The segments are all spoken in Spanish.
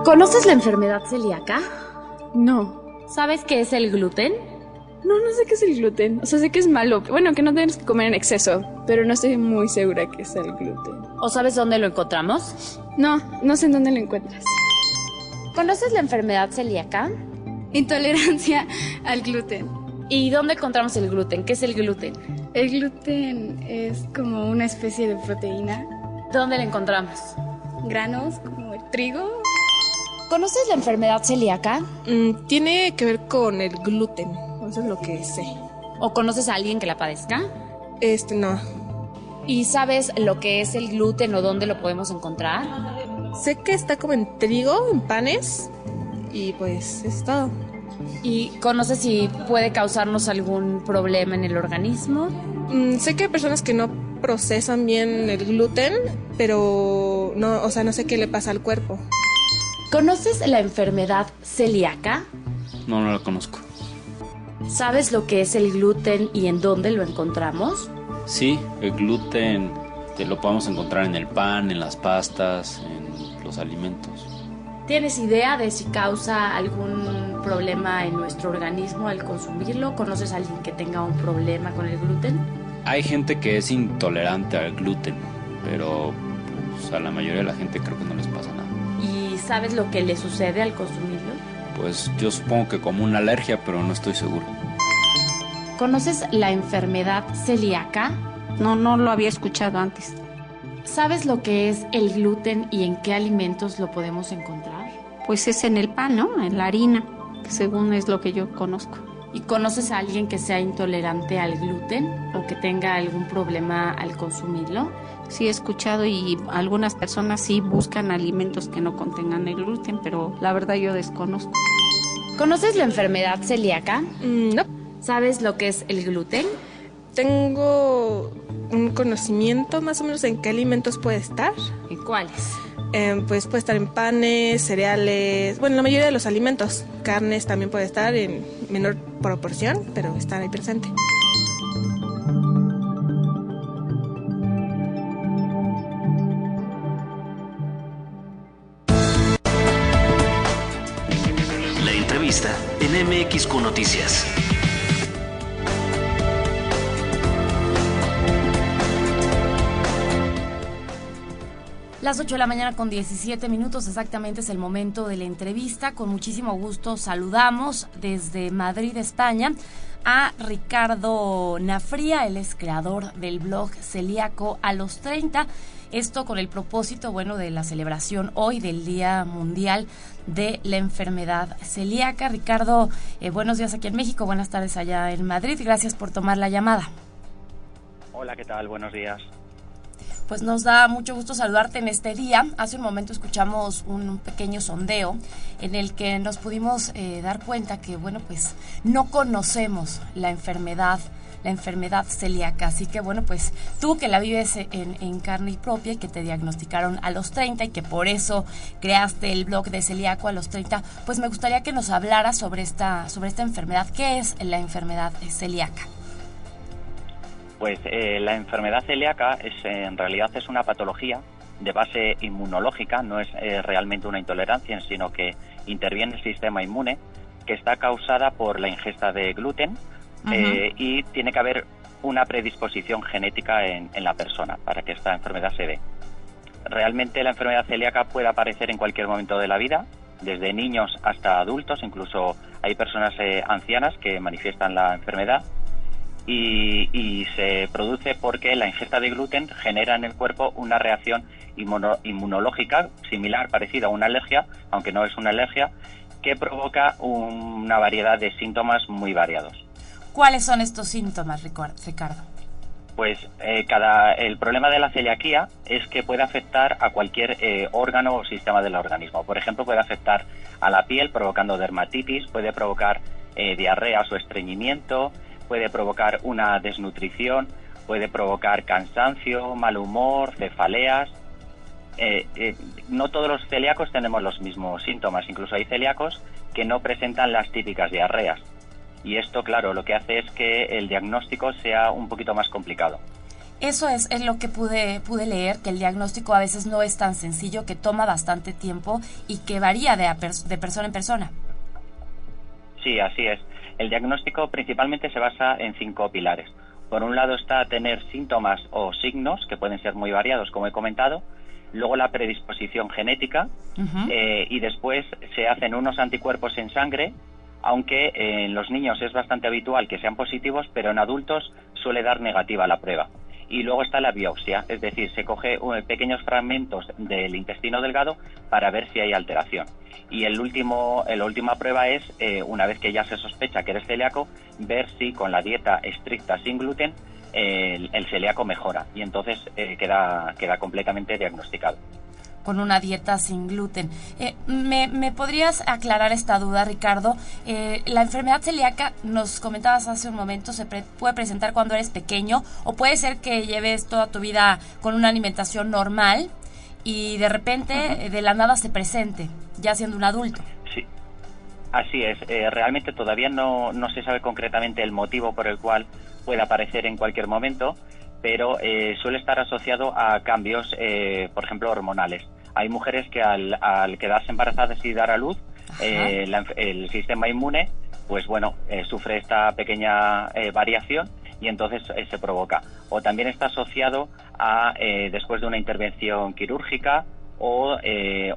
¿Conoces la enfermedad celíaca? No. ¿Sabes qué es el gluten? No sé qué es el gluten. O sea, sé que es malo. Bueno, que no tienes que comer en exceso, pero no estoy muy segura qué es el gluten. ¿O sabes dónde lo encontramos? No sé en dónde lo encuentras. ¿Conoces la enfermedad celíaca? Intolerancia al gluten. ¿Y dónde encontramos el gluten? ¿Qué es el gluten? El gluten es como una especie de proteína. ¿Dónde lo encontramos? Granos, como el trigo. ¿Conoces la enfermedad celíaca? Tiene que ver con el gluten, eso es lo que sé. ¿O conoces a alguien que la padezca? No. ¿Y sabes lo que es el gluten o dónde lo podemos encontrar? Sé que está como en trigo, en panes, y pues es todo. ¿Y conoces si puede causarnos algún problema en el organismo? Sé que hay personas que no procesan bien el gluten, pero no sé qué le pasa al cuerpo. ¿Conoces la enfermedad celíaca? No la conozco. ¿Sabes lo que es el gluten y en dónde lo encontramos? Sí, el gluten lo podemos encontrar en el pan, en las pastas, en los alimentos. ¿Tienes idea de si causa algún problema en nuestro organismo al consumirlo? ¿Conoces a alguien que tenga un problema con el gluten? Hay gente que es intolerante al gluten, pero pues, a la mayoría de la gente creo que no les pasa nada. ¿Y sabes lo que le sucede al consumirlo? Pues yo supongo que como una alergia, pero no estoy seguro. ¿Conoces la enfermedad celíaca? No lo había escuchado antes. ¿Sabes lo que es el gluten y en qué alimentos lo podemos encontrar? Pues es en el pan, ¿no? En la harina, según es lo que yo conozco. ¿Y conoces a alguien que sea intolerante al gluten o que tenga algún problema al consumirlo? Sí he escuchado y algunas personas sí buscan alimentos que no contengan el gluten, pero la verdad yo desconozco. ¿Conoces la enfermedad celíaca? No. ¿Sabes lo que es el gluten? Tengo un conocimiento más o menos en qué alimentos puede estar. ¿En cuáles? Pues puede estar en panes, cereales, bueno, la mayoría de los alimentos. Carnes también puede estar en menor proporción, pero están ahí presente. La entrevista en MXQ Noticias. Las 8 de la mañana con 17 minutos exactamente es el momento de la entrevista. Con muchísimo gusto saludamos desde Madrid, España, a Ricardo Nafría. Él es creador del blog Celíaco a los 30. Esto con el propósito, de la celebración hoy del Día Mundial de la Enfermedad Celíaca. Ricardo, buenos días aquí en México, buenas tardes allá en Madrid. Gracias por tomar la llamada. Hola, ¿qué tal? Buenos días. Pues nos da mucho gusto saludarte en este día. Hace un momento escuchamos un pequeño sondeo en el que nos pudimos dar cuenta que, pues no conocemos la enfermedad celíaca. Así que, pues tú que la vives en carne y propia y que te diagnosticaron a los 30 y que por eso creaste el blog de Celíaco a los 30, pues me gustaría que nos hablaras sobre esta enfermedad. ¿Qué es la enfermedad celíaca? Pues la enfermedad celíaca en realidad es una patología de base inmunológica, no es realmente una intolerancia, sino que interviene el sistema inmune, que está causada por la ingesta de gluten. Y tiene que haber una predisposición genética en la persona para que esta enfermedad se dé. Realmente la enfermedad celíaca puede aparecer en cualquier momento de la vida, desde niños hasta adultos, incluso hay personas ancianas que manifiestan la enfermedad y se produce porque la ingesta de gluten genera en el cuerpo una reacción inmunológica similar, parecida a una alergia, aunque no es una alergia, que provoca una variedad de síntomas muy variados. ¿Cuáles son estos síntomas, Ricardo? Pues el problema de la celiaquía es que puede afectar a cualquier órgano o sistema del organismo. Por ejemplo, puede afectar a la piel provocando dermatitis, puede provocar diarreas o estreñimiento, puede provocar una desnutrición, puede provocar cansancio, mal humor, cefaleas. No todos los celíacos tenemos los mismos síntomas, incluso hay celíacos que no presentan las típicas diarreas. Y esto, claro, lo que hace es que el diagnóstico sea un poquito más complicado. Eso es lo que pude leer, que el diagnóstico a veces no es tan sencillo, que toma bastante tiempo y que varía de persona en persona. Sí, así es. El diagnóstico principalmente se basa en 5 pilares. Por un lado está tener síntomas o signos, que pueden ser muy variados, como he comentado. Luego la predisposición genética, y después se hacen unos anticuerpos en sangre, aunque en los niños es bastante habitual que sean positivos, pero en adultos suele dar negativa la prueba. Y luego está la biopsia, es decir, se coge pequeños fragmentos del intestino delgado para ver si hay alteración. Y la última prueba es, una vez que ya se sospecha que eres celíaco, ver si con la dieta estricta sin gluten el celíaco mejora, y entonces queda completamente diagnosticado. Con una dieta sin gluten. ¿Me podrías aclarar esta duda, Ricardo? La enfermedad celíaca, nos comentabas hace un momento, se puede presentar cuando eres pequeño, o puede ser que lleves toda tu vida con una alimentación normal y de repente de la nada se presente, ya siendo un adulto. Sí, así es. Realmente todavía no se sabe concretamente el motivo por el cual puede aparecer en cualquier momento, pero suele estar asociado a cambios, por ejemplo, hormonales. Hay mujeres que al quedarse embarazadas y dar a luz, el sistema inmune, pues bueno, sufre esta pequeña variación y entonces se provoca. O también está asociado a después de una intervención quirúrgica o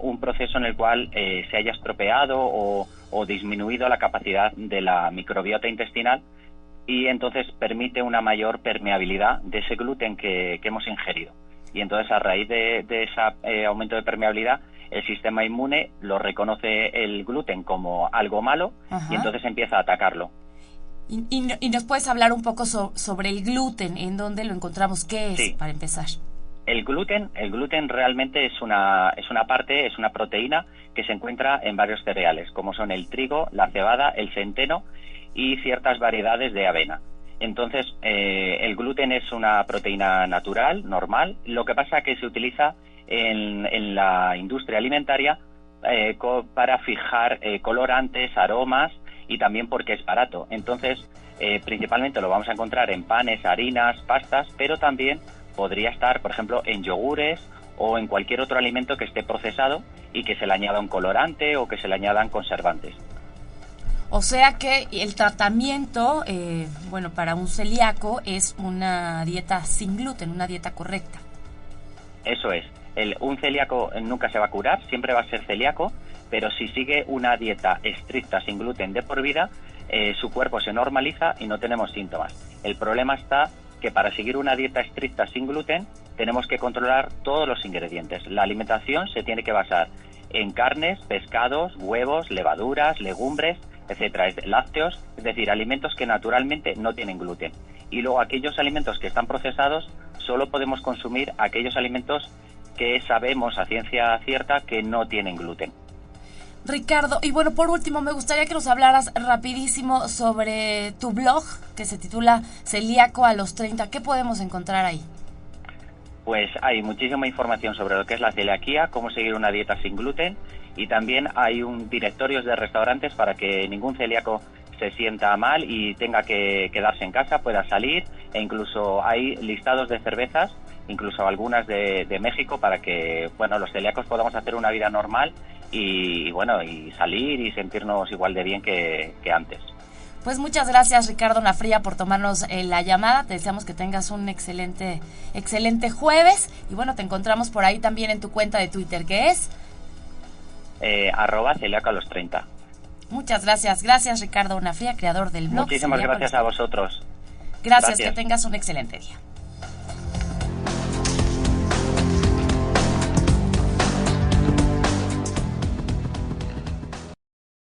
un proceso en el cual se haya estropeado o disminuido la capacidad de la microbiota intestinal, y entonces permite una mayor permeabilidad de ese gluten que hemos ingerido. Y entonces, a raíz de ese aumento de permeabilidad, el sistema inmune lo reconoce el gluten como algo malo y entonces empieza a atacarlo. ¿Y nos puedes hablar un poco sobre el gluten? ¿En dónde lo encontramos? ¿Qué es, sí, para empezar? El gluten realmente es una proteína que se encuentra en varios cereales, como son el trigo, la cebada, el centeno y ciertas variedades de avena. Entonces, el gluten es una proteína natural, normal. Lo que pasa es que se utiliza en la industria alimentaria para fijar colorantes, aromas, y también porque es barato. Entonces, principalmente lo vamos a encontrar en panes, harinas, pastas, pero también podría estar, por ejemplo, en yogures o en cualquier otro alimento que esté procesado y que se le añada un colorante o que se le añadan conservantes. O sea que el tratamiento, para un celíaco es una dieta sin gluten, una dieta correcta. Eso es. Un celíaco nunca se va a curar, siempre va a ser celíaco, pero si sigue una dieta estricta sin gluten de por vida, su cuerpo se normaliza y no tenemos síntomas. El problema está que para seguir una dieta estricta sin gluten tenemos que controlar todos los ingredientes. La alimentación se tiene que basar en carnes, pescados, huevos, levaduras, legumbres, etcétera, lácteos, es decir, alimentos que naturalmente no tienen gluten. Y luego aquellos alimentos que están procesados, solo podemos consumir aquellos alimentos que sabemos a ciencia cierta que no tienen gluten. Ricardo, y bueno, por último, me gustaría que nos hablaras rapidísimo sobre tu blog, que se titula Celíaco a los 30. ¿Qué podemos encontrar ahí? Pues hay muchísima información sobre lo que es la celiaquía, cómo seguir una dieta sin gluten, y también hay directorios de restaurantes para que ningún celíaco se sienta mal y tenga que quedarse en casa, pueda salir, e incluso hay listados de cervezas, incluso algunas de México, para que los celíacos podamos hacer una vida normal y salir y sentirnos igual de bien que antes. Pues muchas gracias, Ricardo Nafría, por tomarnos la llamada. Te deseamos que tengas un excelente jueves. Y bueno, te encontramos por ahí también en tu cuenta de Twitter, que es @celiaco a los 30. Muchas gracias. Gracias, Ricardo Nafría, creador del blog. Muchísimas gracias a vosotros. Gracias, que tengas un excelente día.